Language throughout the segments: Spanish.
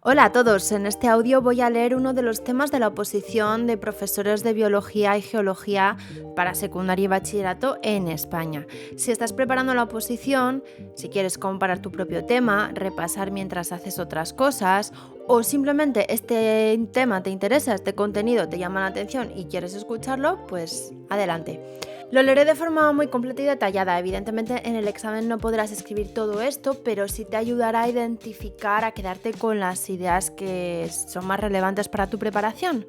Hola a todos, en este audio voy a leer uno de los temas de la oposición de profesores de biología y geología para secundaria y bachillerato en España. Si estás preparando la oposición, si quieres comparar tu propio tema, repasar mientras haces otras cosas o simplemente este tema te interesa, este contenido te llama la atención y quieres escucharlo, pues adelante. Lo leeré de forma muy completa y detallada. Evidentemente en el examen no podrás escribir todo esto, pero sí te ayudará a identificar, a quedarte con las ideas que son más relevantes para tu preparación.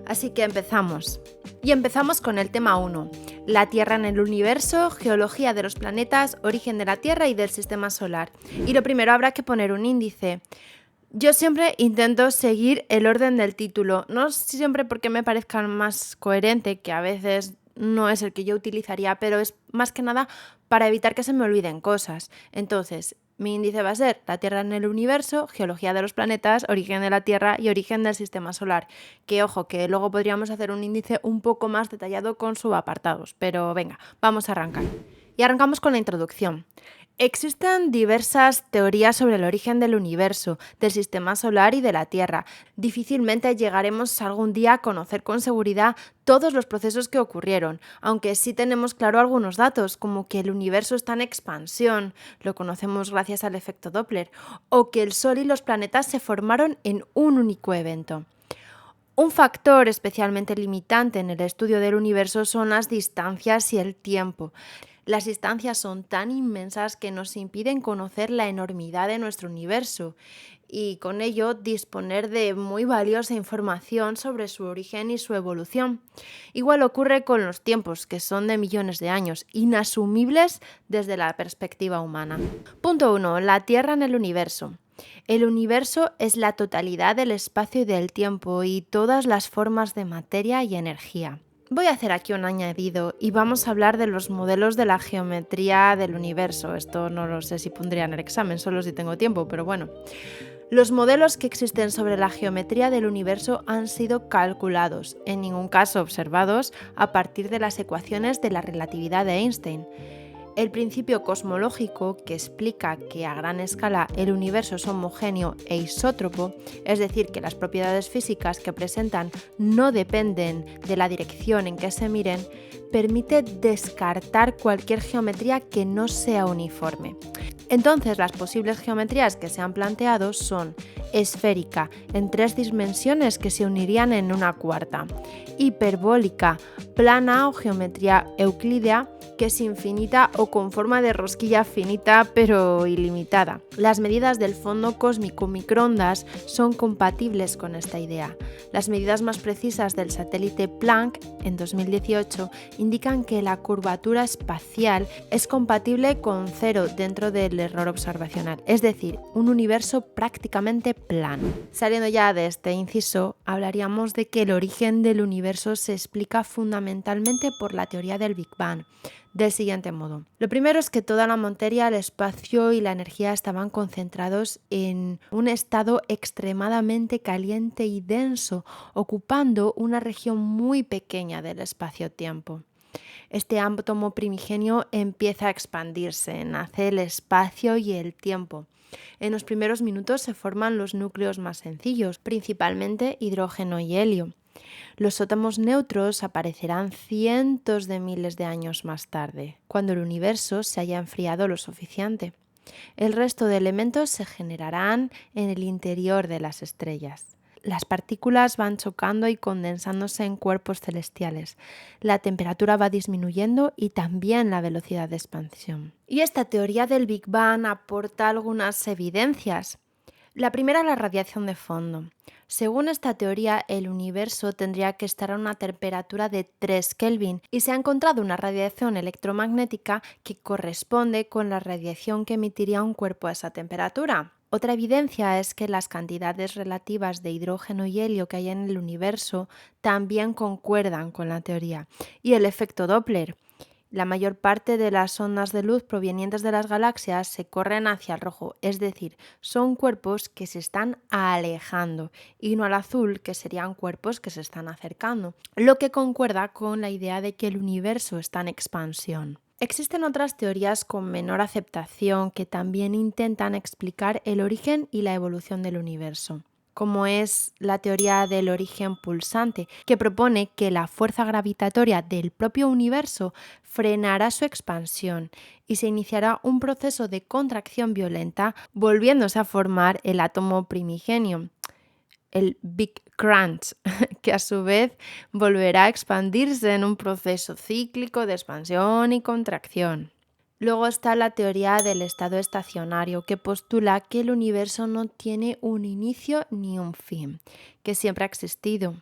Así que empezamos. Y empezamos con el tema 1, la Tierra en el universo, geología de los planetas, origen de la Tierra y del sistema solar. Y lo primero habrá que poner un índice. Yo siempre intento seguir el orden del título, no siempre porque me parezca más coherente, que a veces no es el que yo utilizaría, pero es más que nada para evitar que se me olviden cosas. Entonces, mi índice va a ser la Tierra en el universo, geología de los planetas, origen de la Tierra y origen del sistema solar. Que ojo, que luego podríamos hacer un índice un poco más detallado con subapartados, pero venga, vamos a arrancar. Y arrancamos con la introducción. Existen diversas teorías sobre el origen del universo, del sistema solar y de la Tierra. Difícilmente llegaremos algún día a conocer con seguridad todos los procesos que ocurrieron, aunque sí tenemos claro algunos datos, como que el universo está en expansión, lo conocemos gracias al efecto Doppler, o que el Sol y los planetas se formaron en un único evento. Un factor especialmente limitante en el estudio del universo son las distancias y el tiempo. Las distancias son tan inmensas que nos impiden conocer la enormidad de nuestro universo y con ello disponer de muy valiosa información sobre su origen y su evolución. Igual ocurre con los tiempos, que son de millones de años, inasumibles desde la perspectiva humana. Punto 1. La Tierra en el universo. El universo es la totalidad del espacio y del tiempo y todas las formas de materia y energía. Voy a hacer aquí un añadido y vamos a hablar de los modelos de la geometría del universo. Esto no lo sé si pondría en el examen, solo si tengo tiempo, pero bueno. Los modelos que existen sobre la geometría del universo han sido calculados, en ningún caso observados, a partir de las ecuaciones de la relatividad de Einstein. El principio cosmológico, que explica que a gran escala el universo es homogéneo e isótropo, es decir, que las propiedades físicas que presentan no dependen de la dirección en que se miren, permite descartar cualquier geometría que no sea uniforme. Entonces, las posibles geometrías que se han planteado son esférica, en 3 dimensiones que se unirían en una cuarta, hiperbólica, plana o geometría euclídea, que es infinita o con forma de rosquilla finita pero ilimitada. Las medidas del fondo cósmico microondas son compatibles con esta idea. Las medidas más precisas del satélite Planck en 2018 indican que la curvatura espacial es compatible con cero dentro del error observacional, es decir, un universo prácticamente plano. Saliendo ya de este inciso, hablaríamos de que el origen del universo se explica fundamentalmente por la teoría del Big Bang, del siguiente modo. Lo primero es que toda la materia, el espacio y la energía estaban concentrados en un estado extremadamente caliente y denso, ocupando una región muy pequeña del espacio-tiempo. Este átomo primigenio empieza a expandirse, nace el espacio y el tiempo. En los primeros minutos se forman los núcleos más sencillos, principalmente hidrógeno y helio. Los átomos neutros aparecerán cientos de miles de años más tarde, cuando el universo se haya enfriado lo suficiente. El resto de elementos se generarán en el interior de las estrellas. Las partículas van chocando y condensándose en cuerpos celestiales. La temperatura va disminuyendo y también la velocidad de expansión. Y esta teoría del Big Bang aporta algunas evidencias. La primera, la radiación de fondo. Según esta teoría, el universo tendría que estar a una temperatura de 3 Kelvin y se ha encontrado una radiación electromagnética que corresponde con la radiación que emitiría un cuerpo a esa temperatura. Otra evidencia es que las cantidades relativas de hidrógeno y helio que hay en el universo también concuerdan con la teoría. Y el efecto Doppler. La mayor parte de las ondas de luz provenientes de las galaxias se corren hacia el rojo, es decir, son cuerpos que se están alejando, y no al azul, que serían cuerpos que se están acercando, lo que concuerda con la idea de que el universo está en expansión. Existen otras teorías con menor aceptación que también intentan explicar el origen y la evolución del universo. como es la teoría del origen pulsante, que propone que la fuerza gravitatoria del propio universo frenará su expansión y se iniciará un proceso de contracción violenta, volviéndose a formar el átomo primigenio, el Big Crunch, que a su vez volverá a expandirse en un proceso cíclico de expansión y contracción. Luego está la teoría del estado estacionario, que postula que el universo no tiene un inicio ni un fin, que siempre ha existido.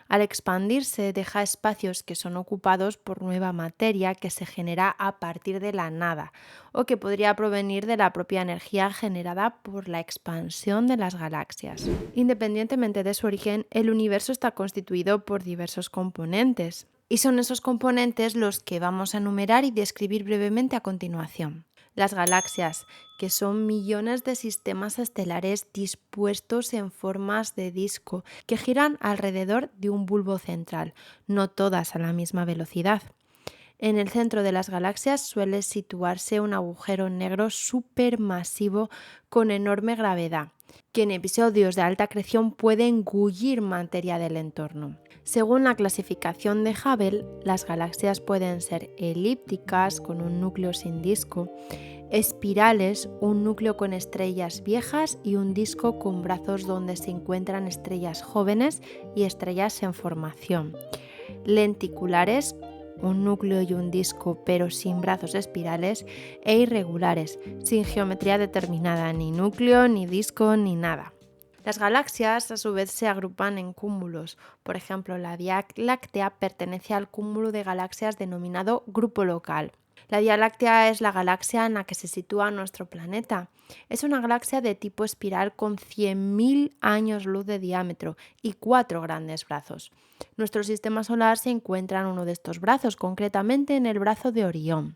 Al expandirse deja espacios que son ocupados por nueva materia que se genera a partir de la nada o que podría provenir de la propia energía generada por la expansión de las galaxias. Independientemente de su origen, el universo está constituido por diversos componentes. Y son esos componentes los que vamos a enumerar y describir brevemente a continuación. Las galaxias, que son millones de sistemas estelares dispuestos en formas de disco, que giran alrededor de un bulbo central, no todas a la misma velocidad. En el centro de las galaxias suele situarse un agujero negro supermasivo con enorme gravedad, que en episodios de alta acreción puede engullir materia del entorno. Según la clasificación de Hubble, las galaxias pueden ser elípticas con un núcleo sin disco, espirales, un núcleo con estrellas viejas y un disco con brazos donde se encuentran estrellas jóvenes y estrellas en formación, lenticulares, un núcleo y un disco pero sin brazos espirales, e irregulares, sin geometría determinada, ni núcleo, ni disco, ni nada. Las galaxias a su vez se agrupan en cúmulos. Por ejemplo, la Vía Láctea pertenece al cúmulo de galaxias denominado grupo local. La Vía Láctea es la galaxia en la que se sitúa nuestro planeta. Es una galaxia de tipo espiral con 100.000 años luz de diámetro y 4 grandes brazos. Nuestro sistema solar se encuentra en uno de estos brazos, concretamente en el brazo de Orión.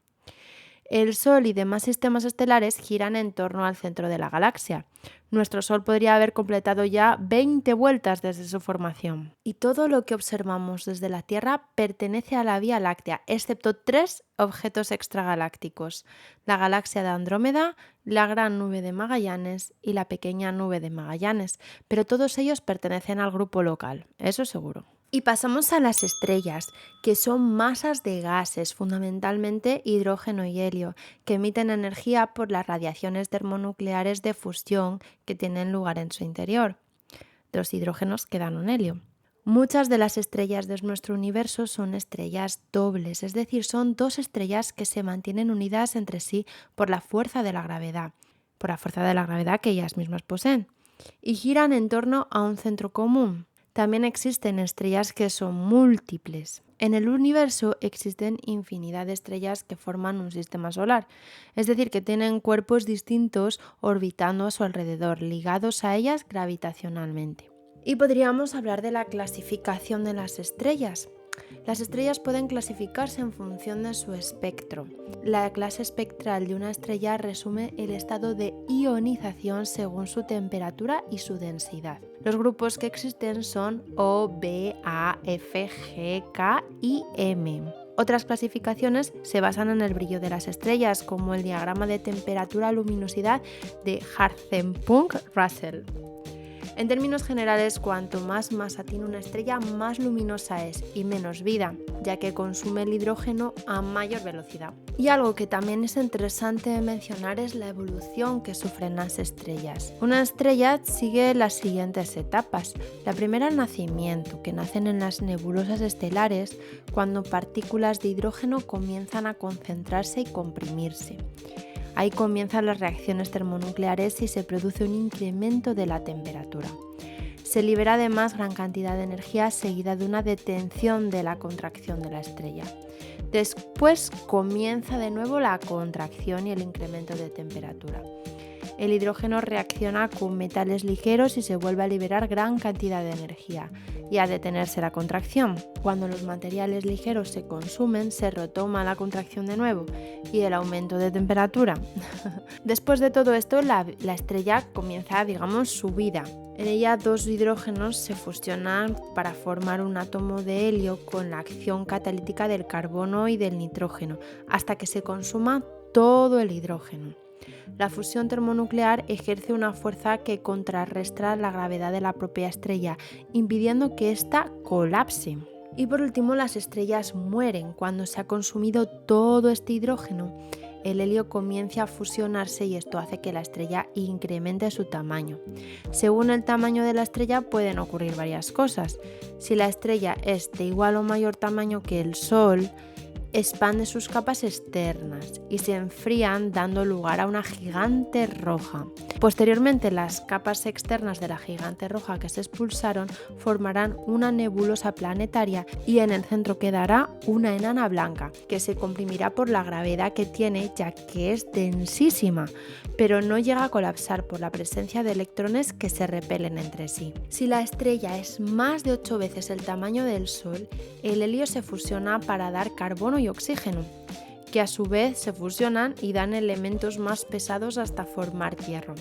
El Sol y demás sistemas estelares giran en torno al centro de la galaxia. Nuestro Sol podría haber completado ya 20 vueltas desde su formación. Y todo lo que observamos desde la Tierra pertenece a la Vía Láctea, excepto 3 objetos extragalácticos: la galaxia de Andrómeda, la Gran Nube de Magallanes y la Pequeña Nube de Magallanes, pero todos ellos pertenecen al grupo local, eso seguro. Y pasamos a las estrellas, que son masas de gases, fundamentalmente hidrógeno y helio, que emiten energía por las radiaciones termonucleares de fusión que tienen lugar en su interior. Los hidrógenos que dan un helio. Muchas de las estrellas de nuestro universo son estrellas dobles, es decir, son dos estrellas que se mantienen unidas entre sí por la fuerza de la gravedad que ellas mismas poseen, y giran en torno a un centro común. También existen estrellas que son múltiples. En el universo existen infinidad de estrellas que forman un sistema solar, es decir, que tienen cuerpos distintos orbitando a su alrededor, ligados a ellas gravitacionalmente. Y podríamos hablar de la clasificación de las estrellas. Las estrellas pueden clasificarse en función de su espectro. La clase espectral de una estrella resume el estado de ionización según su temperatura y su densidad. Los grupos que existen son O, B, A, F, G, K y M. Otras clasificaciones se basan en el brillo de las estrellas, como el diagrama de temperatura-luminosidad de Hartzenbuck-Russell. En términos generales, cuanto más masa tiene una estrella, más luminosa es y menos vida, ya que consume el hidrógeno a mayor velocidad. Y algo que también es interesante mencionar es la evolución que sufren las estrellas. Una estrella sigue las siguientes etapas. La primera, el nacimiento, que nacen en las nebulosas estelares cuando partículas de hidrógeno comienzan a concentrarse y comprimirse. Ahí comienzan las reacciones termonucleares y se produce un incremento de la temperatura. Se libera además gran cantidad de energía seguida de una detención de la contracción de la estrella. Después comienza de nuevo la contracción y el incremento de temperatura. El hidrógeno reacciona con metales ligeros y se vuelve a liberar gran cantidad de energía. Y a detenerse la contracción. Cuando los materiales ligeros se consumen, se retoma la contracción de nuevo y el aumento de temperatura. Después de todo esto, la estrella comienza, su vida. En ella, dos hidrógenos se fusionan para formar un átomo de helio con la acción catalítica del carbono y del nitrógeno, hasta que se consuma todo el hidrógeno. La fusión termonuclear ejerce una fuerza que contrarresta la gravedad de la propia estrella, impidiendo que ésta colapse. Y por último, las estrellas mueren cuando se ha consumido todo este hidrógeno. El helio comienza a fusionarse y esto hace que la estrella incremente su tamaño. Según el tamaño de la estrella pueden ocurrir varias cosas. Si la estrella es de igual o mayor tamaño que el Sol, expande sus capas externas y se enfrían dando lugar a una gigante roja. Posteriormente, las capas externas de la gigante roja que se expulsaron formarán una nebulosa planetaria y en el centro quedará una enana blanca que se comprimirá por la gravedad que tiene, ya que es densísima, pero no llega a colapsar por la presencia de electrones que se repelen entre sí. Si la estrella es más de 8 veces el tamaño del Sol, el helio se fusiona para dar carbono y oxígeno, que a su vez se fusionan y dan elementos más pesados hasta formar hierro.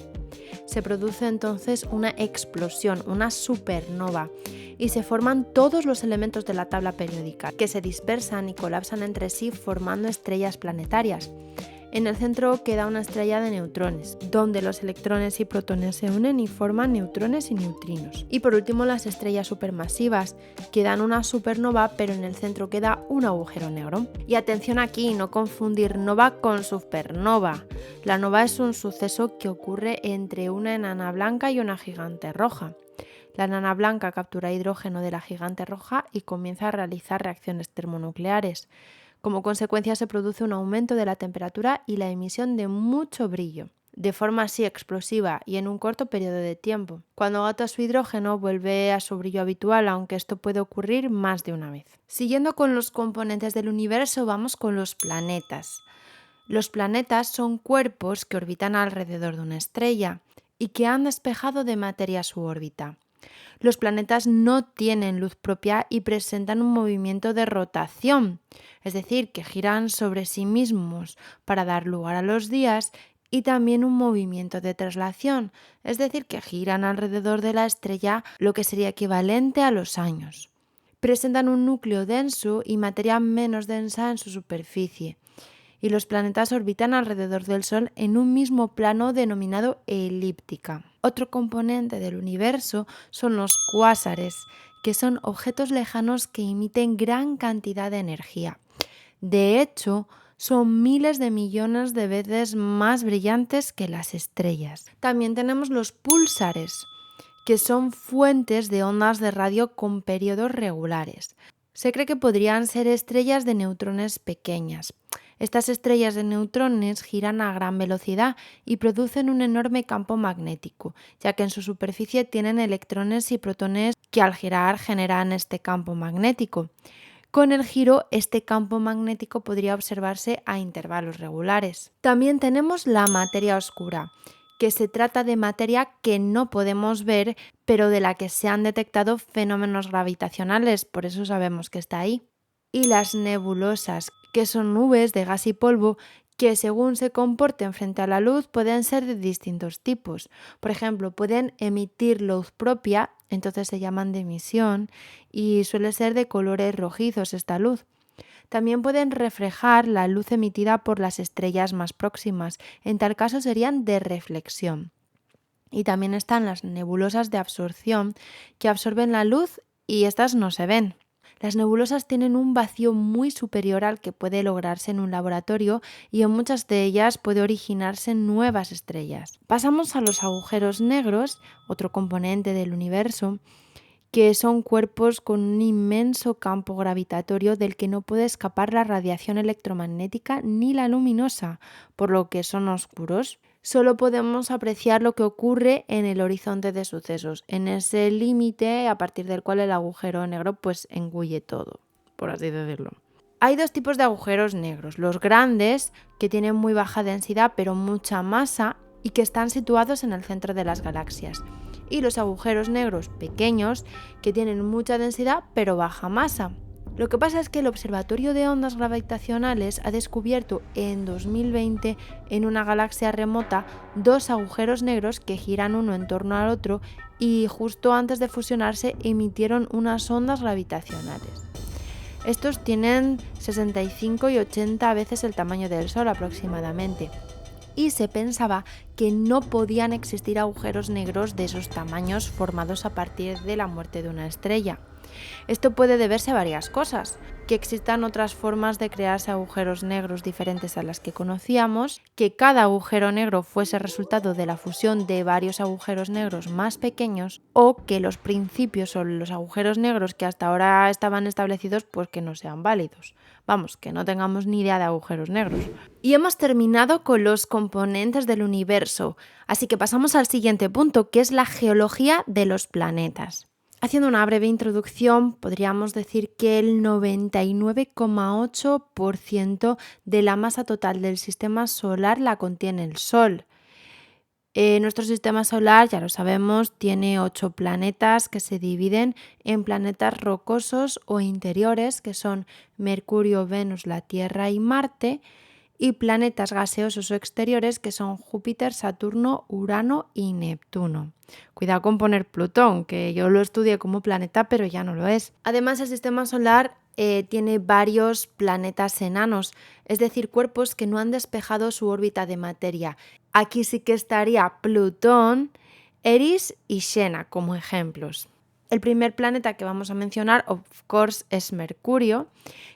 Se produce entonces una explosión, una supernova, y se forman todos los elementos de la tabla periódica, que se dispersan y colapsan entre sí formando estrellas planetarias. En el centro queda una estrella de neutrones, donde los electrones y protones se unen y forman neutrones y neutrinos. Y por último, las estrellas supermasivas, que dan una supernova, pero en el centro queda un agujero negro. Y atención aquí, no confundir nova con supernova. La nova es un suceso que ocurre entre una enana blanca y una gigante roja. La enana blanca captura hidrógeno de la gigante roja y comienza a realizar reacciones termonucleares. Como consecuencia se produce un aumento de la temperatura y la emisión de mucho brillo, de forma así explosiva y en un corto periodo de tiempo. Cuando agota su hidrógeno vuelve a su brillo habitual, aunque esto puede ocurrir más de una vez. Siguiendo con los componentes del universo, vamos con los planetas. Los planetas son cuerpos que orbitan alrededor de una estrella y que han despejado de materia su órbita. Los planetas no tienen luz propia y presentan un movimiento de rotación, es decir, que giran sobre sí mismos para dar lugar a los días, y también un movimiento de traslación, es decir, que giran alrededor de la estrella, lo que sería equivalente a los años. Presentan un núcleo denso y materia menos densa en su superficie. Y los planetas orbitan alrededor del Sol en un mismo plano denominado elíptica. Otro componente del universo son los cuásares, que son objetos lejanos que emiten gran cantidad de energía. De hecho, son miles de millones de veces más brillantes que las estrellas. También tenemos los púlsares, que son fuentes de ondas de radio con periodos regulares. Se cree que podrían ser estrellas de neutrones pequeñas. Estas estrellas de neutrones giran a gran velocidad y producen un enorme campo magnético, ya que en su superficie tienen electrones y protones que al girar generan este campo magnético. Con el giro, este campo magnético podría observarse a intervalos regulares. También tenemos la materia oscura, que se trata de materia que no podemos ver, pero de la que se han detectado fenómenos gravitacionales, por eso sabemos que está ahí. Y las nebulosas, que son nubes de gas y polvo que según se comporten frente a la luz pueden ser de distintos tipos. Por ejemplo, pueden emitir luz propia, entonces se llaman de emisión, y suele ser de colores rojizos esta luz. También pueden reflejar la luz emitida por las estrellas más próximas, en tal caso serían de reflexión. Y también están las nebulosas de absorción, que absorben la luz y estas no se ven. Las nebulosas tienen un vacío muy superior al que puede lograrse en un laboratorio y en muchas de ellas puede originarse nuevas estrellas. Pasamos a los agujeros negros, otro componente del universo, que son cuerpos con un inmenso campo gravitatorio del que no puede escapar la radiación electromagnética ni la luminosa, por lo que son oscuros. Solo podemos apreciar lo que ocurre en el horizonte de sucesos, en ese límite a partir del cual el agujero negro pues engulle todo, por así decirlo. Hay dos tipos de agujeros negros, los grandes, que tienen muy baja densidad pero mucha masa y que están situados en el centro de las galaxias, y los agujeros negros pequeños, que tienen mucha densidad pero baja masa. Lo que pasa es que el Observatorio de Ondas Gravitacionales ha descubierto en 2020 en una galaxia remota dos agujeros negros que giran uno en torno al otro y justo antes de fusionarse emitieron unas ondas gravitacionales. Estos tienen 65 y 80 veces el tamaño del Sol aproximadamente y se pensaba que no podían existir agujeros negros de esos tamaños formados a partir de la muerte de una estrella. Esto puede deberse a varias cosas: que existan otras formas de crearse agujeros negros diferentes a las que conocíamos, que cada agujero negro fuese resultado de la fusión de varios agujeros negros más pequeños, o que los principios sobre los agujeros negros que hasta ahora estaban establecidos pues que no sean válidos. Vamos, que no tengamos ni idea de agujeros negros. Y hemos terminado con los componentes del universo, así que pasamos al siguiente punto, que es la geología de los planetas. Haciendo una breve introducción, podríamos decir que el 99,8% de la masa total del sistema solar la contiene el Sol. Nuestro sistema solar, ya lo sabemos, tiene 8 planetas que se dividen en planetas rocosos o interiores, que son Mercurio, Venus, la Tierra y Marte, y planetas gaseosos o exteriores, que son Júpiter, Saturno, Urano y Neptuno. Cuidado con poner Plutón, que yo lo estudié como planeta, pero ya no lo es. Además, el sistema solar tiene varios planetas enanos, es decir, cuerpos que no han despejado su órbita de materia. Aquí sí que estaría Plutón, Eris y Xena como ejemplos. El primer planeta que vamos a mencionar, of course, es Mercurio,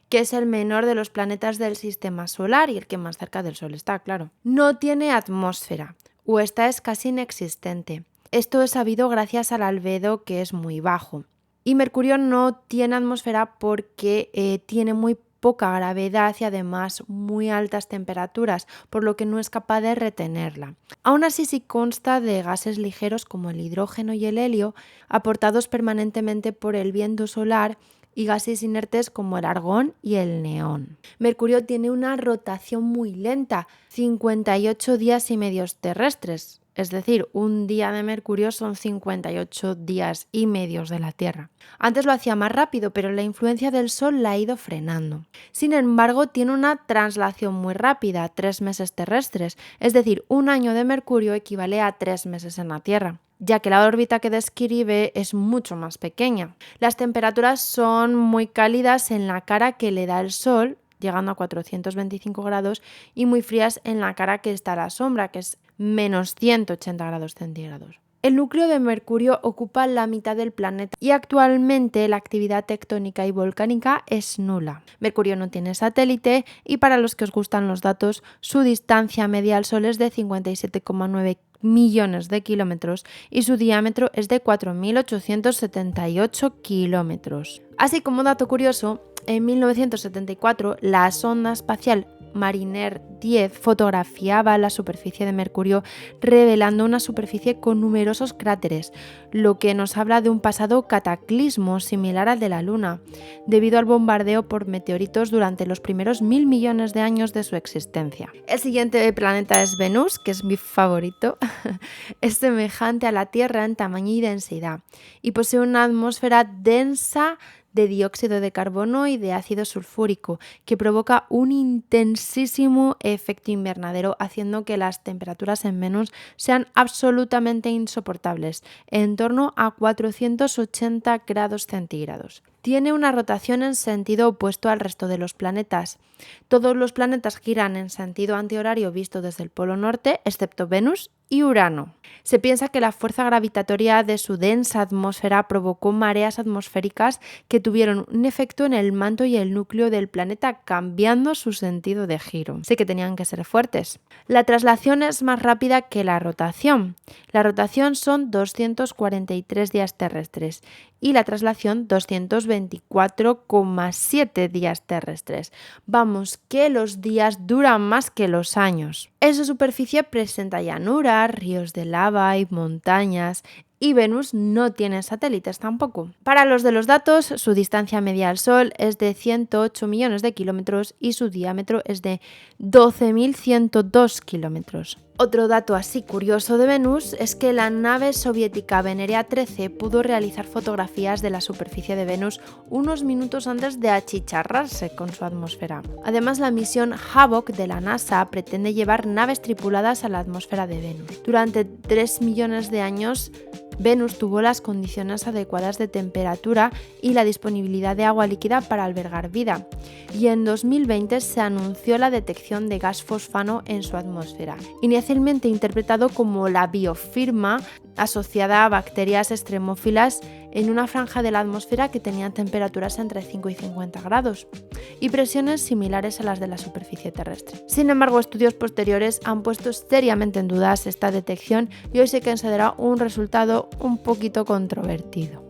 que es el menor de los planetas del sistema solar y el que más cerca del Sol está, claro. No tiene atmósfera, o esta es casi inexistente. Esto es sabido gracias al albedo, que es muy bajo. Y Mercurio no tiene atmósfera porque tiene muy poca gravedad y además muy altas temperaturas, por lo que no es capaz de retenerla. Aún así sí consta de gases ligeros como el hidrógeno y el helio, aportados permanentemente por el viento solar, y gases inertes como el argón y el neón. Mercurio tiene una rotación muy lenta, 58 días y medios terrestres. Es decir, un día de Mercurio son 58 días y medios de la Tierra. Antes lo hacía más rápido, pero la influencia del Sol la ha ido frenando. Sin embargo, tiene una traslación muy rápida, 3 meses terrestres. Es decir, un año de Mercurio equivale a 3 meses en la Tierra, ya que la órbita que describe es mucho más pequeña. Las temperaturas son muy cálidas en la cara que le da el Sol, llegando a 425 grados, y muy frías en la cara que está a la sombra, que es menos 180 grados centígrados. El núcleo de Mercurio ocupa la mitad del planeta y actualmente la actividad tectónica y volcánica es nula. Mercurio no tiene satélite y, para los que os gustan los datos, su distancia media al Sol es de 57,9 millones de kilómetros y su diámetro es de 4.878 kilómetros. Así, como dato curioso, en 1974 la sonda espacial Mariner 10 fotografiaba la superficie de Mercurio, revelando una superficie con numerosos cráteres, lo que nos habla de un pasado cataclismo similar al de la Luna, debido al bombardeo por meteoritos durante los primeros 1.000 millones de años de su existencia. El siguiente planeta es Venus, que es mi favorito. Es semejante a la Tierra en tamaño y densidad, y posee una atmósfera densa de dióxido de carbono y de ácido sulfúrico, que provoca un intensísimo efecto invernadero, haciendo que las temperaturas en Venus sean absolutamente insoportables, en torno a 480 grados centígrados. Tiene una rotación en sentido opuesto al resto de los planetas. Todos los planetas giran en sentido antihorario visto desde el polo norte, excepto Venus y Urano. Se piensa que la fuerza gravitatoria de su densa atmósfera provocó mareas atmosféricas que tuvieron un efecto en el manto y el núcleo del planeta, cambiando su sentido de giro. Sé que tenían que ser fuertes. La traslación es más rápida que la rotación. La rotación son 243 días terrestres y la traslación 224,7 días terrestres. Vamos, que los días duran más que los años. En su superficie presenta llanuras, ríos de lava y montañas, y Venus no tiene satélites tampoco. Para los de los datos, su distancia media al Sol es de 108 millones de kilómetros y su diámetro es de 12.102 kilómetros. Otro dato así curioso de Venus es que la nave soviética Veneria 13 pudo realizar fotografías de la superficie de Venus unos minutos antes de achicharrarse con su atmósfera. Además, la misión Havok de la NASA pretende llevar naves tripuladas a la atmósfera de Venus. Durante 3 millones de años, Venus tuvo las condiciones adecuadas de temperatura y la disponibilidad de agua líquida para albergar vida, y en 2020 se anunció la detección de gas fosfano en su atmósfera, inicialmente interpretado como la biofirma asociada a bacterias extremófilas en una franja de la atmósfera que tenía temperaturas entre 5 y 50 grados y presiones similares a las de la superficie terrestre. Sin embargo, estudios posteriores han puesto seriamente en duda esta detección y hoy se considera un resultado un poquito controvertido.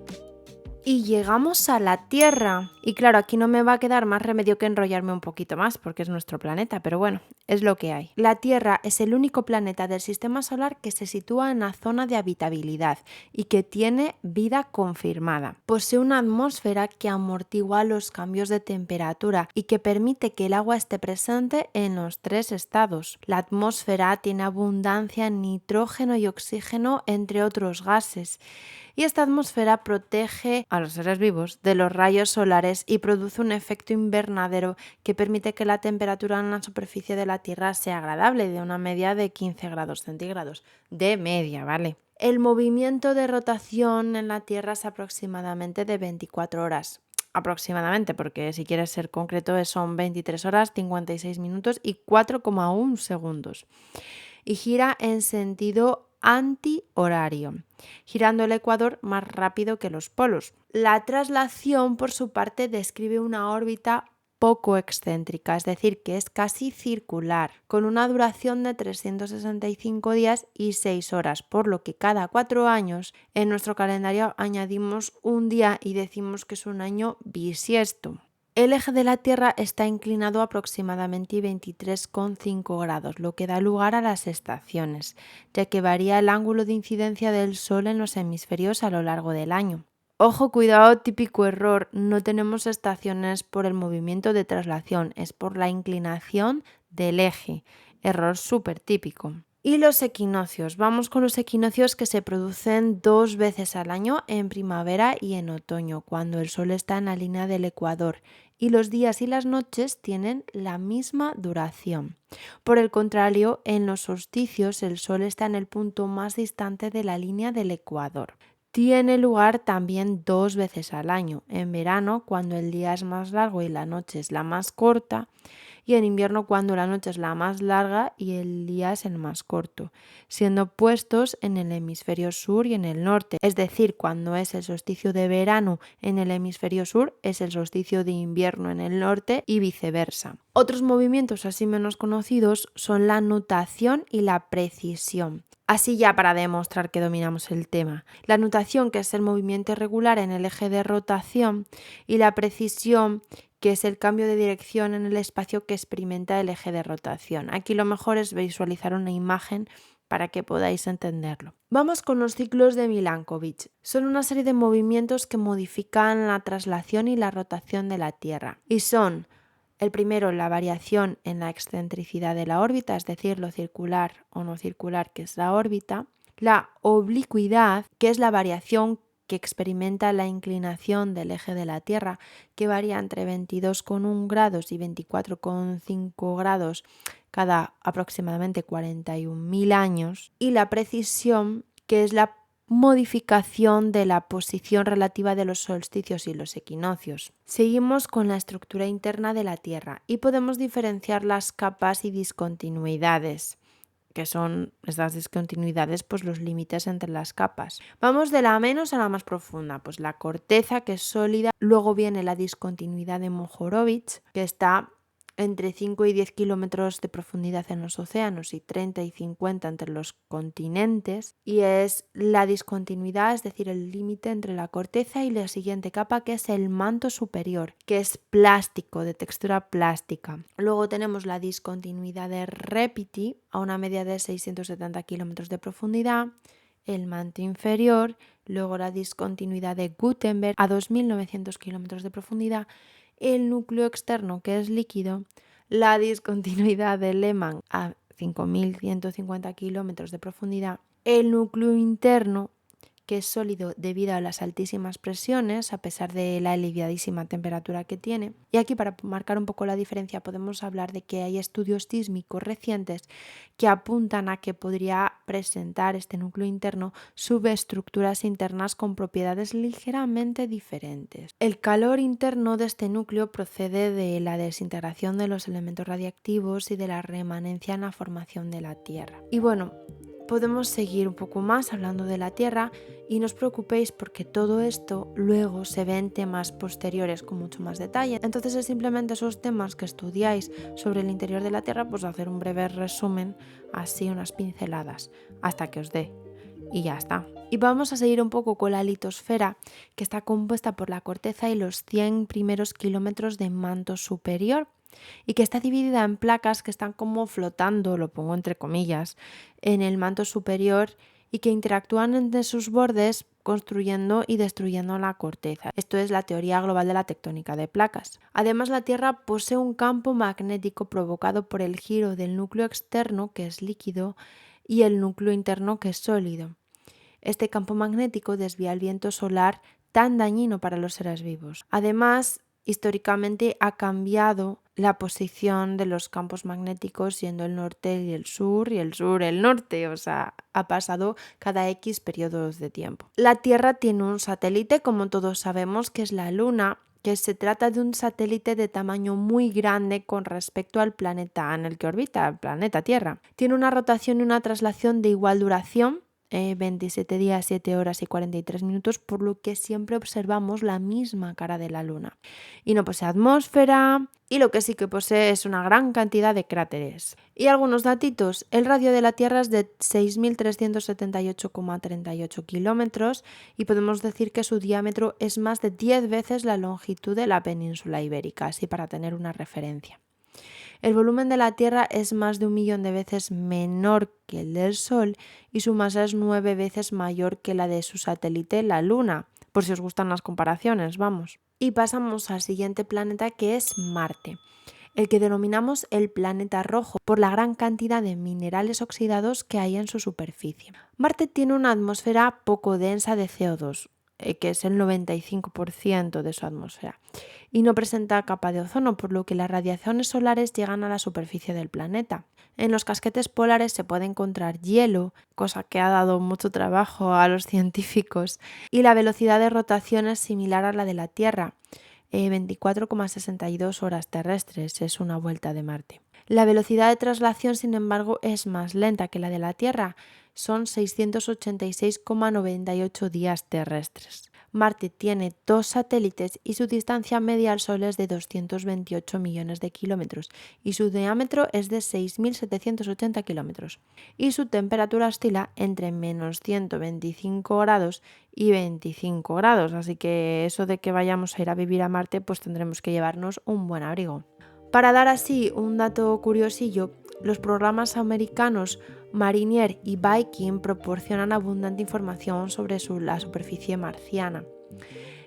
Y llegamos a la Tierra. Y claro, aquí no me va a quedar más remedio que enrollarme un poquito más, porque es nuestro planeta, pero bueno, es lo que hay. La Tierra es el único planeta del sistema solar que se sitúa en la zona de habitabilidad y que tiene vida confirmada. Posee una atmósfera que amortigua los cambios de temperatura y que permite que el agua esté presente en los 3 estados. La atmósfera tiene abundancia en nitrógeno y oxígeno, entre otros gases. Y esta atmósfera protege a los seres vivos de los rayos solares y produce un efecto invernadero que permite que la temperatura en la superficie de la Tierra sea agradable, de una media de 15 grados centígrados. De media, ¿vale? El movimiento de rotación en la Tierra es aproximadamente de 24 horas. Aproximadamente, porque si quieres ser concreto son 23 horas, 56 minutos y 4,1 segundos. Y gira en sentido antihorario, girando el ecuador más rápido que los polos. La traslación, por su parte, describe una órbita poco excéntrica, es decir, que es casi circular, con una duración de 365 días y 6 horas, por lo que cada 4 años en nuestro calendario añadimos un día y decimos que es un año bisiesto. El eje de la Tierra está inclinado aproximadamente 23,5 grados, lo que da lugar a las estaciones, ya que varía el ángulo de incidencia del Sol en los hemisferios a lo largo del año. Ojo, cuidado, típico error, no tenemos estaciones por el movimiento de traslación, es por la inclinación del eje, error súper típico. Y los equinoccios, vamos con los equinoccios que se producen 2 veces al año, en primavera y en otoño, cuando el Sol está en la línea del ecuador y los días y las noches tienen la misma duración. Por el contrario, en los solsticios el Sol está en el punto más distante de la línea del ecuador. Tiene lugar también 2 veces al año, en verano cuando el día es más largo y la noche es la más corta, y en invierno cuando la noche es la más larga y el día es el más corto, siendo puestos en el hemisferio sur y en el norte, es decir, cuando es el solsticio de verano en el hemisferio sur es el solsticio de invierno en el norte y viceversa. Otros movimientos así menos conocidos son la nutación y la precisión. Así ya para demostrar que dominamos el tema. La nutación, que es el movimiento irregular en el eje de rotación, y la precisión, que es el cambio de dirección en el espacio que experimenta el eje de rotación. Aquí lo mejor es visualizar una imagen para que podáis entenderlo. Vamos con los ciclos de Milankovitch. Son una serie de movimientos que modifican la traslación y la rotación de la Tierra. Y son: el primero, la variación en la excentricidad de la órbita, es decir, lo circular o no circular que es la órbita. La oblicuidad, que es la variación que experimenta la inclinación del eje de la Tierra, que varía entre 22,1 grados y 24,5 grados cada aproximadamente 41.000 años. Y la precisión, que es la modificación de la posición relativa de los solsticios y los equinoccios. Seguimos con la estructura interna de la Tierra y podemos diferenciar las capas y discontinuidades, que son estas discontinuidades, pues los límites entre las capas. Vamos de la menos a la más profunda, pues la corteza, que es sólida. Luego viene la discontinuidad de Mohorovich, que está entre 5 y 10 kilómetros de profundidad en los océanos y 30 y 50 entre los continentes, y es la discontinuidad, es decir, el límite entre la corteza y la siguiente capa, que es el manto superior, que es plástico, de textura plástica. Luego tenemos la discontinuidad de Repiti a una media de 670 kilómetros de profundidad, el manto inferior, luego la discontinuidad de Gutenberg a 2.900 kilómetros de profundidad, el núcleo externo, que es líquido, la discontinuidad de Lehmann a 5.150 kilómetros de profundidad. El núcleo interno, que es sólido debido a las altísimas presiones, a pesar de la elevadísima temperatura que tiene. Y aquí, para marcar un poco la diferencia, podemos hablar de que hay estudios sísmicos recientes que apuntan a que podría presentar este núcleo interno subestructuras internas con propiedades ligeramente diferentes. El calor interno de este núcleo procede de la desintegración de los elementos radiactivos y de la remanencia en la formación de la Tierra. Y bueno, podemos seguir un poco más hablando de la Tierra y no os preocupéis porque todo esto luego se ve en temas posteriores con mucho más detalle. Entonces es simplemente esos temas que estudiáis sobre el interior de la Tierra, pues hacer un breve resumen, así unas pinceladas, hasta que os dé. Y ya está. Y vamos a seguir un poco con la litosfera, que está compuesta por la corteza y los 100 primeros kilómetros de manto superior, y que está dividida en placas que están como flotando, lo pongo entre comillas, en el manto superior y que interactúan entre sus bordes construyendo y destruyendo la corteza. Esto es la teoría global de la tectónica de placas. Además, la Tierra posee un campo magnético provocado por el giro del núcleo externo, que es líquido, y el núcleo interno, que es sólido. Este campo magnético desvía el viento solar tan dañino para los seres vivos. Además, históricamente ha cambiado la posición de los campos magnéticos, siendo el norte y el sur el norte, o sea, ha pasado cada X periodos de tiempo. La Tierra tiene un satélite, como todos sabemos, que es la Luna, que se trata de un satélite de tamaño muy grande con respecto al planeta en el que orbita, el planeta Tierra. Tiene una rotación y una traslación de igual duración, 27 días, 7 horas y 43 minutos, por lo que siempre observamos la misma cara de la Luna. Y no posee atmósfera, y lo que sí que posee es una gran cantidad de cráteres. Y algunos datitos: el radio de la Tierra es de 6.378,38 kilómetros y podemos decir que su diámetro es más de 10 veces la longitud de la península ibérica, así para tener una referencia. El volumen de la Tierra es más de 1 millón de veces menor que el del Sol y su masa es 9 veces mayor que la de su satélite, la Luna, por si os gustan las comparaciones, vamos. Y pasamos al siguiente planeta, que es Marte, el que denominamos el planeta rojo por la gran cantidad de minerales oxidados que hay en su superficie. Marte tiene una atmósfera poco densa de CO2, que es el 95% de su atmósfera, y no presenta capa de ozono, por lo que las radiaciones solares llegan a la superficie del planeta. En los casquetes polares se puede encontrar hielo, cosa que ha dado mucho trabajo a los científicos, y la velocidad de rotación es similar a la de la Tierra, 24,62 horas terrestres es una vuelta de Marte. La velocidad de traslación, sin embargo, es más lenta que la de la Tierra, son 686,98 días terrestres. Marte tiene 2 satélites y su distancia media al Sol es de 228 millones de kilómetros y su diámetro es de 6.780 kilómetros y su temperatura oscila entre menos 125 grados y 25 grados, así que eso de que vayamos a ir a vivir a Marte, pues tendremos que llevarnos un buen abrigo. Para dar así un dato curiosillo, los programas americanos Mariner y Viking proporcionan abundante información sobre la superficie marciana.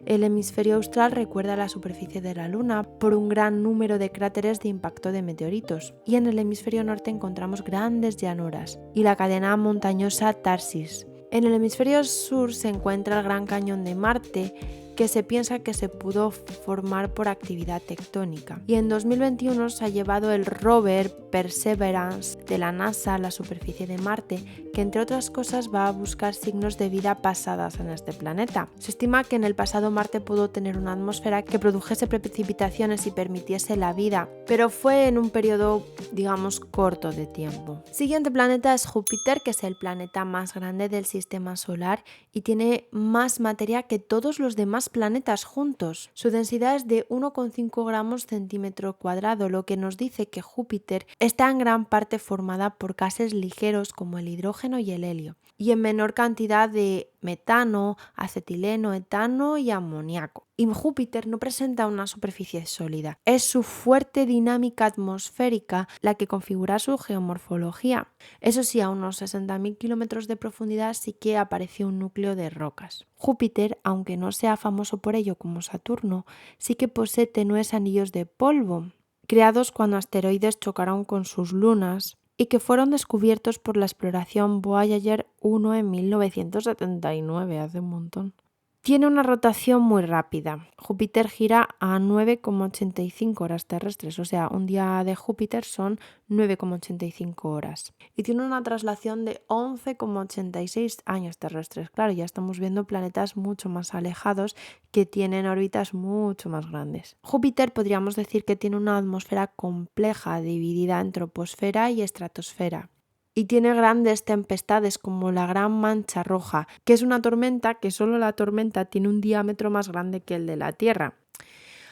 El hemisferio austral recuerda la superficie de la Luna por un gran número de cráteres de impacto de meteoritos, y en el hemisferio norte encontramos grandes llanuras y la cadena montañosa Tarsis. En el hemisferio sur se encuentra el Gran Cañón de Marte, que se piensa que se pudo formar por actividad tectónica. Y en 2021 se ha llevado el rover Perseverance de la NASA a la superficie de Marte, que entre otras cosas va a buscar signos de vida pasadas en este planeta. Se estima que en el pasado Marte pudo tener una atmósfera que produjese precipitaciones y permitiese la vida, pero fue en un periodo, digamos, corto de tiempo. Siguiente planeta es Júpiter, que es el planeta más grande del sistema solar y tiene más materia que todos los demás planetas juntos. Su densidad es de 1,5 gramos centímetro cuadrado, lo que nos dice que Júpiter está en gran parte formada por gases ligeros como el hidrógeno y el helio, y en menor cantidad de metano, acetileno, etano y amoníaco. Y Júpiter no presenta una superficie sólida, es su fuerte dinámica atmosférica la que configura su geomorfología. Eso sí, a unos 60.000 kilómetros de profundidad sí que apareció un núcleo de rocas. Júpiter, aunque no sea famoso por ello como Saturno, sí que posee tenues anillos de polvo, creados cuando asteroides chocaron con sus lunas y que fueron descubiertos por la exploración Voyager 1 en 1979, hace un montón. Tiene una rotación muy rápida. Júpiter gira a 9,85 horas terrestres, o sea, un día de Júpiter son 9,85 horas. Y tiene una traslación de 11,86 años terrestres. Claro, ya estamos viendo planetas mucho más alejados que tienen órbitas mucho más grandes. Júpiter podríamos decir que tiene una atmósfera compleja dividida en troposfera y estratosfera. Y tiene grandes tempestades como la Gran Mancha Roja, que es una tormenta que solo la tormenta tiene un diámetro más grande que el de la Tierra.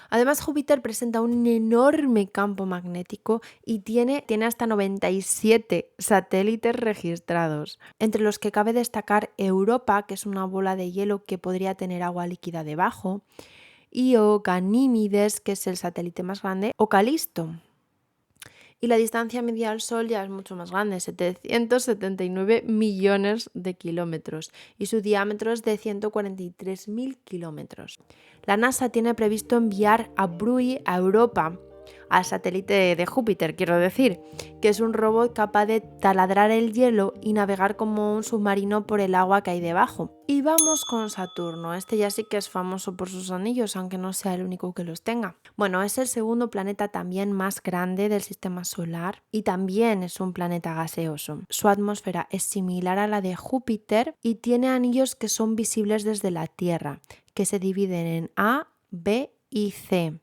Además, Júpiter presenta un enorme campo magnético y tiene hasta 97 satélites registrados, entre los que cabe destacar Europa, que es una bola de hielo que podría tener agua líquida debajo, Io, Ganímedes, que es el satélite más grande, o Calisto. Y la distancia media al Sol ya es mucho más grande, 779 millones de kilómetros, y su diámetro es de 143.000 kilómetros. La NASA tiene previsto enviar a Bruy a Europa, al satélite de Júpiter, quiero decir, que es un robot capaz de taladrar el hielo y navegar como un submarino por el agua que hay debajo. Y vamos con Saturno. Este ya sí que es famoso por sus anillos, aunque no sea el único que los tenga. Bueno, es el segundo planeta también más grande del sistema solar y también es un planeta gaseoso. Su atmósfera es similar a la de Júpiter y tiene anillos que son visibles desde la Tierra, que se dividen en A, B y C,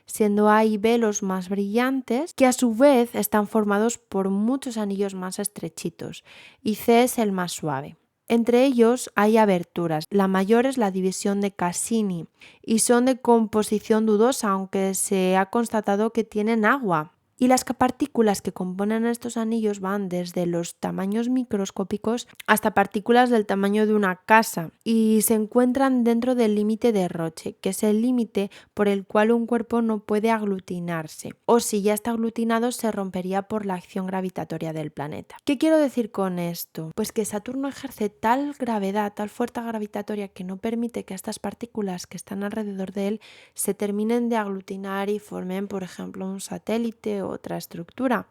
siendo A y B los más brillantes, que a su vez están formados por muchos anillos más estrechitos, y C es el más suave. Entre ellos hay aberturas. La mayor es la división de Cassini y son de composición dudosa, aunque se ha constatado que tienen agua. Y las partículas que componen estos anillos van desde los tamaños microscópicos hasta partículas del tamaño de una casa y se encuentran dentro del límite de Roche, que es el límite por el cual un cuerpo no puede aglutinarse, o si ya está aglutinado se rompería por la acción gravitatoria del planeta. ¿Qué quiero decir con esto? Pues que Saturno ejerce tal gravedad, tal fuerza gravitatoria que no permite que estas partículas que están alrededor de él se terminen de aglutinar y formen, por ejemplo, un satélite o otra estructura.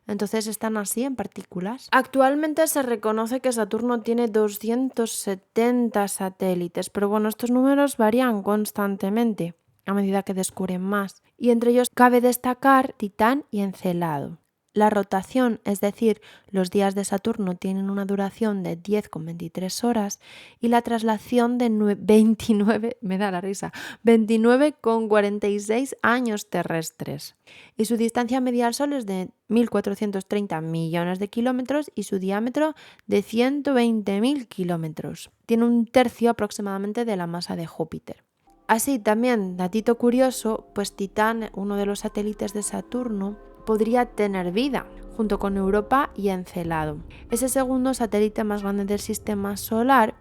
Entonces están así en partículas. Actualmente se reconoce que Saturno tiene 270 satélites, pero bueno, estos números varían constantemente a medida que descubren más. Y entre ellos cabe destacar Titán y Encelado. La rotación, es decir, los días de Saturno tienen una duración de 10,23 horas y la traslación de 29,46 años terrestres. Y su distancia media al Sol es de 1.430 millones de kilómetros y su diámetro de 120.000 kilómetros. Tiene un tercio aproximadamente de la masa de Júpiter. Así también, datito curioso, pues Titán, uno de los satélites de Saturno, podría tener vida, junto con Europa y Encelado. Es el segundo satélite más grande del sistema solar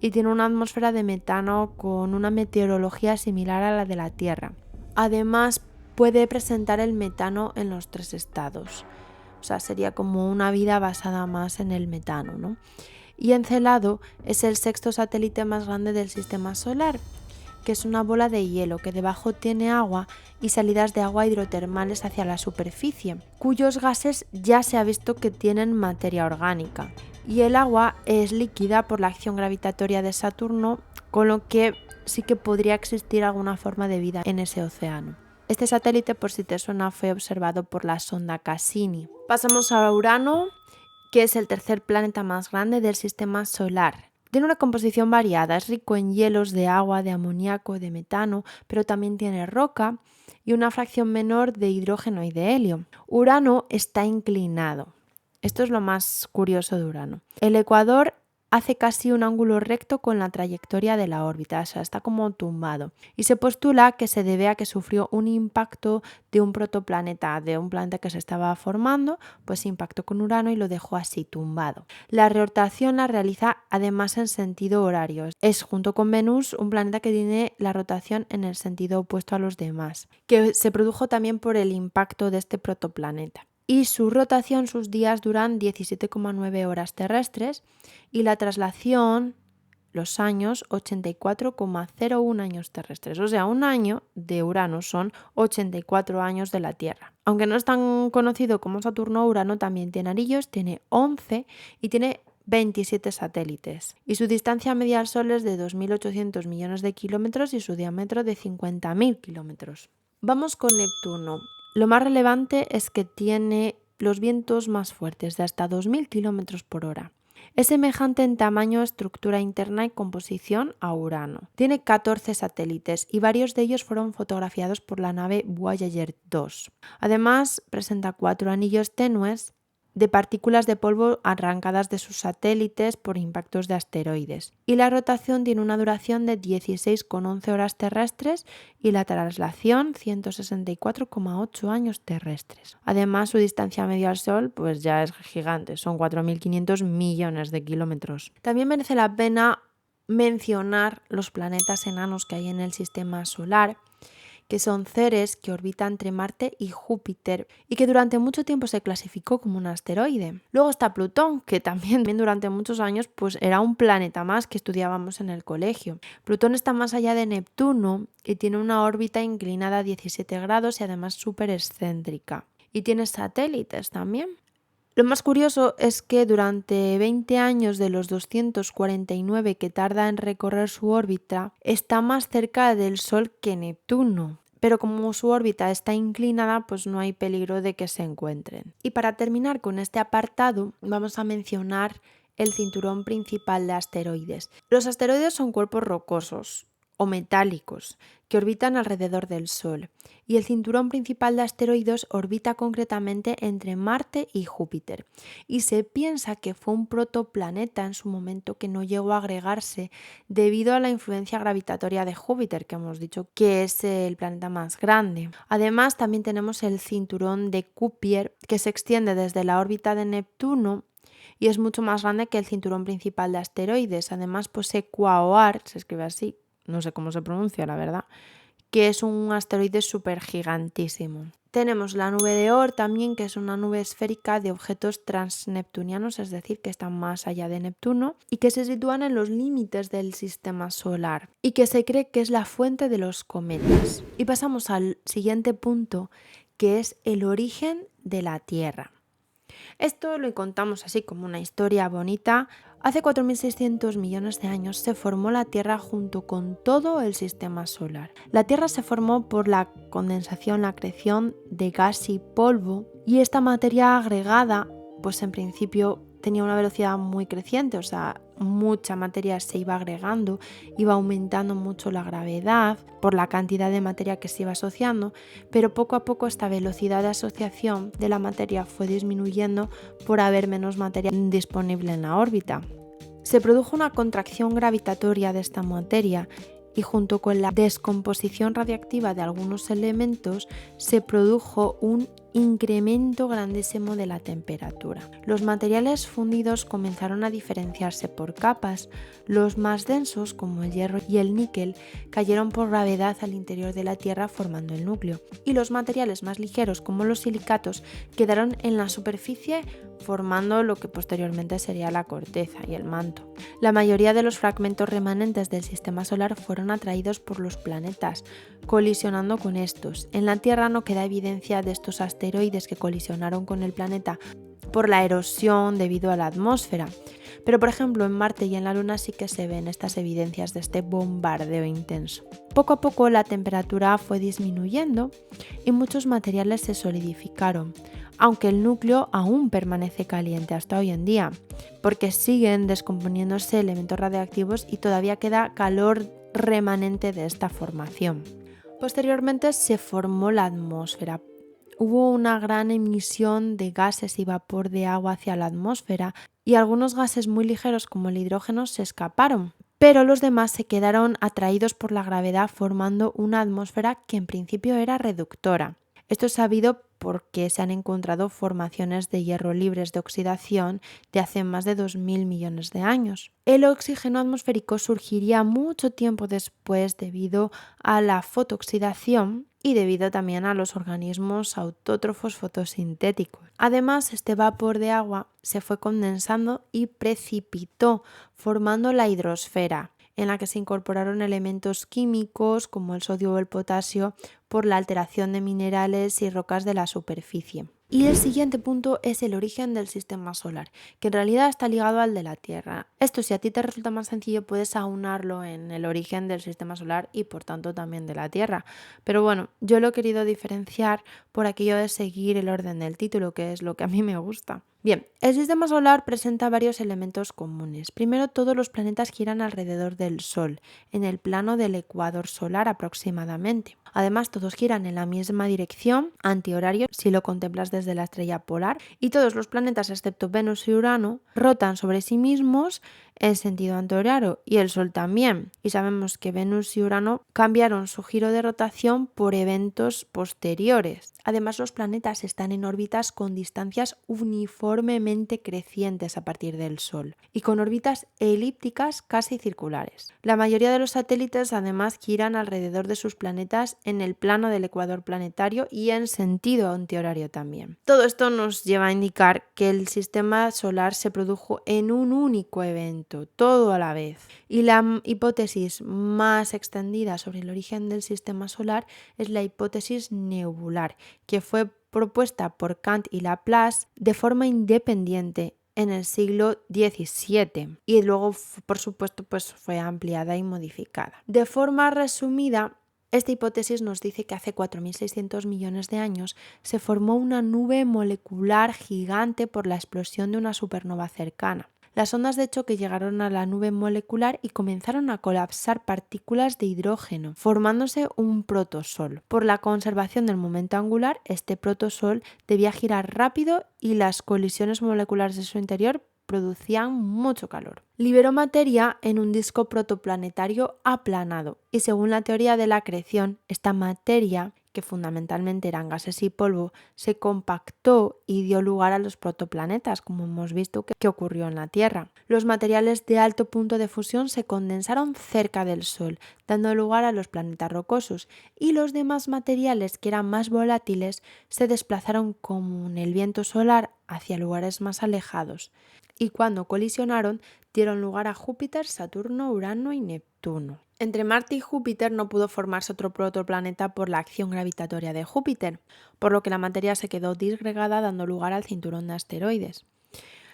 y tiene una atmósfera de metano con una meteorología similar a la de la Tierra. Además, puede presentar el metano en los 3 estados. O sea, sería como una vida basada más en el metano, ¿no? Y Encelado es el sexto satélite más grande del sistema solar, que es una bola de hielo que debajo tiene agua y salidas de agua hidrotermales hacia la superficie, cuyos gases ya se ha visto que tienen materia orgánica. Y el agua es líquida por la acción gravitatoria de Saturno, con lo que sí que podría existir alguna forma de vida en ese océano. Este satélite, por si te suena, fue observado por la sonda Cassini. Pasamos a Urano, que es el tercer planeta más grande del sistema solar. Tiene una composición variada, es rico en hielos de agua, de amoníaco, de metano, pero también tiene roca y una fracción menor de hidrógeno y de helio. Urano está inclinado. Esto es lo más curioso de Urano. El ecuador hace casi un ángulo recto con la trayectoria de la órbita, o sea, está como tumbado. Y se postula que se debe a que sufrió un impacto de un protoplaneta, de un planeta que se estaba formando, pues impactó con Urano y lo dejó así tumbado. La rotación la realiza además en sentido horario. Es, junto con Venus, un planeta que tiene la rotación en el sentido opuesto a los demás, que se produjo también por el impacto de este protoplaneta. Y su rotación, sus días duran 17,9 horas terrestres y la traslación los años 84,01 años terrestres. O sea, un año de Urano son 84 años de la Tierra. Aunque no es tan conocido como Saturno, Urano también tiene anillos, tiene 11 y tiene 27 satélites. Y su distancia media al Sol es de 2.800 millones de kilómetros y su diámetro de 50.000 kilómetros. Vamos con Neptuno. Lo más relevante es que tiene los vientos más fuertes, de hasta 2.000 kilómetros por hora. Es semejante en tamaño, estructura interna y composición a Urano. Tiene 14 satélites y varios de ellos fueron fotografiados por la nave Voyager 2. Además, presenta 4 anillos tenues de partículas de polvo arrancadas de sus satélites por impactos de asteroides. Y la rotación tiene una duración de 16,11 horas terrestres y la traslación 164,8 años terrestres. Además, su distancia media al Sol pues ya es gigante, son 4.500 millones de kilómetros. También merece la pena mencionar los planetas enanos que hay en el sistema solar, que son Ceres, que orbita entre Marte y Júpiter y que durante mucho tiempo se clasificó como un asteroide. Luego está Plutón, que también durante muchos años pues era un planeta más que estudiábamos en el colegio. Plutón está más allá de Neptuno y tiene una órbita inclinada a 17 grados y además súper excéntrica. Y tiene satélites también. Lo más curioso es que durante 20 años de los 249 que tarda en recorrer su órbita, está más cerca del Sol que Neptuno. Pero como su órbita está inclinada, pues no hay peligro de que se encuentren. Y para terminar con este apartado, vamos a mencionar el cinturón principal de asteroides. Los asteroides son cuerpos rocosos o metálicos que orbitan alrededor del Sol, y el cinturón principal de asteroides orbita concretamente entre Marte y Júpiter, y se piensa que fue un protoplaneta en su momento que no llegó a agregarse debido a la influencia gravitatoria de Júpiter, que hemos dicho que es el planeta más grande. Además, también tenemos el cinturón de Kuiper, que se extiende desde la órbita de Neptuno y es mucho más grande que el cinturón principal de asteroides. Además, posee Quaoar, se escribe así, no sé cómo se pronuncia, la verdad, que es un asteroide súper gigantísimo. Tenemos la nube de Oort también, que es una nube esférica de objetos transneptunianos, es decir, que están más allá de Neptuno y que se sitúan en los límites del sistema solar y que se cree que es la fuente de los cometas. Y pasamos al siguiente punto, que es el origen de la Tierra. Esto lo contamos así como una historia bonita. Hace 4.600 millones de años se formó la Tierra junto con todo el sistema solar. La Tierra se formó por la condensación, la acreción de gas y polvo, y esta materia agregada, pues en principio tenía una velocidad muy creciente, o sea, mucha materia se iba agregando, iba aumentando mucho la gravedad por la cantidad de materia que se iba asociando, pero poco a poco esta velocidad de asociación de la materia fue disminuyendo por haber menos materia disponible en la órbita. Se produjo una contracción gravitatoria de esta materia y junto con la descomposición radiactiva de algunos elementos se produjo un incremento grandísimo de la temperatura. Los materiales fundidos comenzaron a diferenciarse por capas. Los más densos, como el hierro y el níquel, cayeron por gravedad al interior de la Tierra formando el núcleo, y los materiales más ligeros, como los silicatos, quedaron en la superficie formando lo que posteriormente sería la corteza y el manto. La mayoría de los fragmentos remanentes del sistema solar fueron atraídos por los planetas, colisionando con estos. En la Tierra no queda evidencia de estos asteroides que colisionaron con el planeta por la erosión debido a la atmósfera, pero por ejemplo en Marte y en la Luna sí que se ven estas evidencias de este bombardeo intenso. Poco a poco la temperatura fue disminuyendo y muchos materiales se solidificaron, aunque el núcleo aún permanece caliente hasta hoy en día, porque siguen descomponiéndose elementos radiactivos y todavía queda calor remanente de esta formación. Posteriormente se formó la atmósfera. Hubo una gran emisión de gases y vapor de agua hacia la atmósfera y algunos gases muy ligeros como el hidrógeno se escaparon, pero los demás se quedaron atraídos por la gravedad formando una atmósfera que en principio era reductora. Esto es sabido porque se han encontrado formaciones de hierro libres de oxidación de hace más de 2.000 millones de años. El oxígeno atmosférico surgiría mucho tiempo después debido a la fotooxidación y debido también a los organismos autótrofos fotosintéticos. Además, este vapor de agua se fue condensando y precipitó, formando la hidrosfera, en la que se incorporaron elementos químicos como el sodio o el potasio por la alteración de minerales y rocas de la superficie. Y el siguiente punto es el origen del sistema solar, que en realidad está ligado al de la Tierra. Esto, si a ti te resulta más sencillo, puedes aunarlo en el origen del sistema solar y por tanto también de la Tierra. Pero bueno, yo lo he querido diferenciar por aquello de seguir el orden del título, que es lo que a mí me gusta. Bien, el sistema solar presenta varios elementos comunes. Primero, todos los planetas giran alrededor del Sol, en el plano del ecuador solar aproximadamente. Además, todos giran en la misma dirección, antihorario, si lo contemplas desde la estrella polar, y todos los planetas, excepto Venus y Urano, rotan sobre sí mismos en sentido antihorario, y el Sol también. Y sabemos que Venus y Urano cambiaron su giro de rotación por eventos posteriores. Además, los planetas están en órbitas con distancias uniformemente crecientes a partir del Sol y con órbitas elípticas casi circulares. La mayoría de los satélites además giran alrededor de sus planetas en el plano del ecuador planetario y en sentido antihorario también. Todo esto nos lleva a indicar que el sistema solar se produjo en un único evento, todo a la vez. Y la hipótesis más extendida sobre el origen del sistema solar es la hipótesis nebular, que fue propuesta por Kant y Laplace de forma independiente en el siglo XVII y luego, por supuesto, fue ampliada y modificada. De forma resumida, esta hipótesis nos dice que hace 4.600 millones de años se formó una nube molecular gigante por la explosión de una supernova cercana. Las ondas de choque llegaron a la nube molecular y comenzaron a colapsar partículas de hidrógeno, formándose un protosol. Por la conservación del momento angular, este protosol debía girar rápido y las colisiones moleculares de su interior producían mucho calor. Liberó materia en un disco protoplanetario aplanado y según la teoría de la acreción, esta materia, que fundamentalmente eran gases y polvo, se compactó y dio lugar a los protoplanetas, como hemos visto que ocurrió en la Tierra. Los materiales de alto punto de fusión se condensaron cerca del Sol, dando lugar a los planetas rocosos, y los demás materiales que eran más volátiles se desplazaron con el viento solar hacia lugares más alejados, y cuando colisionaron dieron lugar a Júpiter, Saturno, Urano y Neptuno. Entre Marte y Júpiter no pudo formarse otro protoplaneta por la acción gravitatoria de Júpiter, por lo que la materia se quedó disgregada dando lugar al cinturón de asteroides.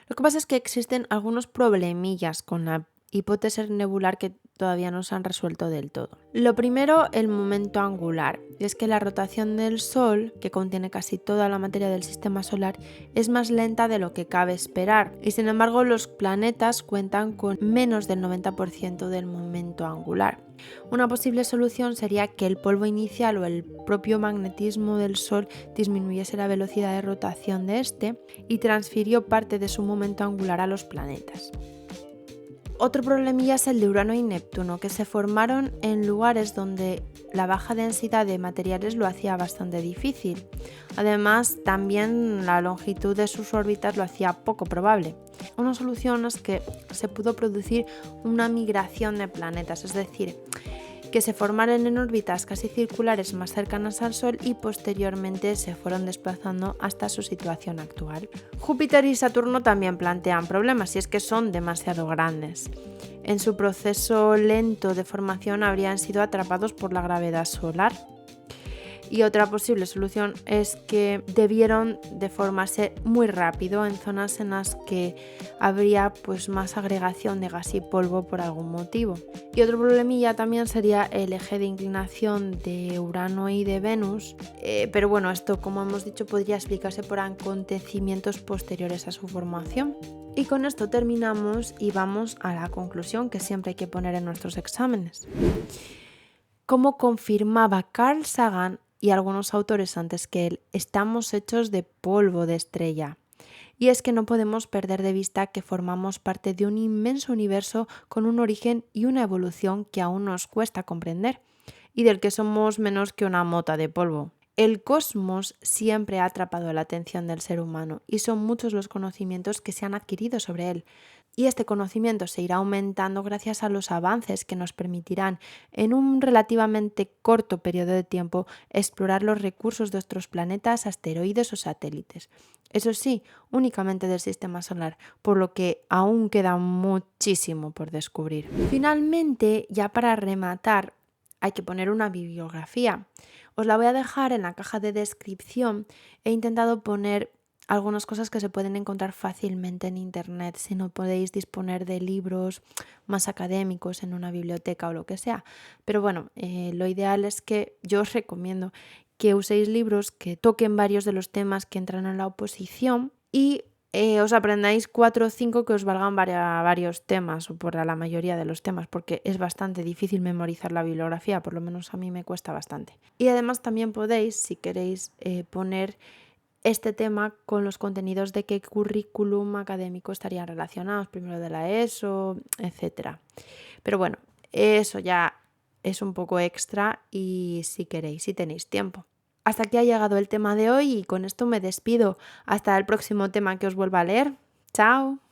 Lo que pasa es que existen algunos problemillas con la hipótesis nebular que todavía no se han resuelto del todo. Lo primero, el momento angular. Y es que la rotación del Sol, que contiene casi toda la materia del sistema solar, es más lenta de lo que cabe esperar. Y sin embargo, los planetas cuentan con menos del 90% del momento angular. Una posible solución sería que el polvo inicial o el propio magnetismo del Sol disminuyese la velocidad de rotación de este y transfirió parte de su momento angular a los planetas. Otro problemilla es el de Urano y Neptuno, que se formaron en lugares donde la baja densidad de materiales lo hacía bastante difícil. Además, también la longitud de sus órbitas lo hacía poco probable. Una solución es que se pudo producir una migración de planetas, es decir, que se formaron en órbitas casi circulares más cercanas al Sol y posteriormente se fueron desplazando hasta su situación actual. Júpiter y Saturno también plantean problemas y es que son demasiado grandes. En su proceso lento de formación habrían sido atrapados por la gravedad solar. Y otra posible solución es que debieron de formarse muy rápido en zonas en las que habría más agregación de gas y polvo por algún motivo. Y otro problemilla también sería el eje de inclinación de Urano y de Venus, pero bueno, esto como hemos dicho podría explicarse por acontecimientos posteriores a su formación. Y con esto terminamos y vamos a la conclusión que siempre hay que poner en nuestros exámenes. Como confirmaba Carl Sagan y algunos autores antes que él, estamos hechos de polvo de estrella. Y es que no podemos perder de vista que formamos parte de un inmenso universo con un origen y una evolución que aún nos cuesta comprender y del que somos menos que una mota de polvo. El cosmos siempre ha atrapado la atención del ser humano y son muchos los conocimientos que se han adquirido sobre él, Y este conocimiento se irá aumentando gracias a los avances que nos permitirán en un relativamente corto periodo de tiempo explorar los recursos de otros planetas, asteroides o satélites. Eso sí, únicamente del sistema solar, por lo que aún queda muchísimo por descubrir. Finalmente, ya para rematar, hay que poner una bibliografía. Os la voy a dejar en la caja de descripción. He intentado poner algunas cosas que se pueden encontrar fácilmente en internet si no podéis disponer de libros más académicos en una biblioteca o lo que sea. Pero bueno, lo ideal es que yo os recomiendo que uséis libros que toquen varios de los temas que entran en la oposición y os aprendáis 4 o 5 que os valgan varios temas o por la mayoría de los temas, porque es bastante difícil memorizar la bibliografía, por lo menos a mí me cuesta bastante. Y además también podéis, si queréis, poner este tema con los contenidos de qué currículum académico estarían relacionados, primero de la ESO, etc. Pero bueno, eso ya es un poco extra y si queréis, si tenéis tiempo. Hasta aquí ha llegado el tema de hoy y con esto me despido. Hasta el próximo tema que os vuelva a leer. ¡Chao!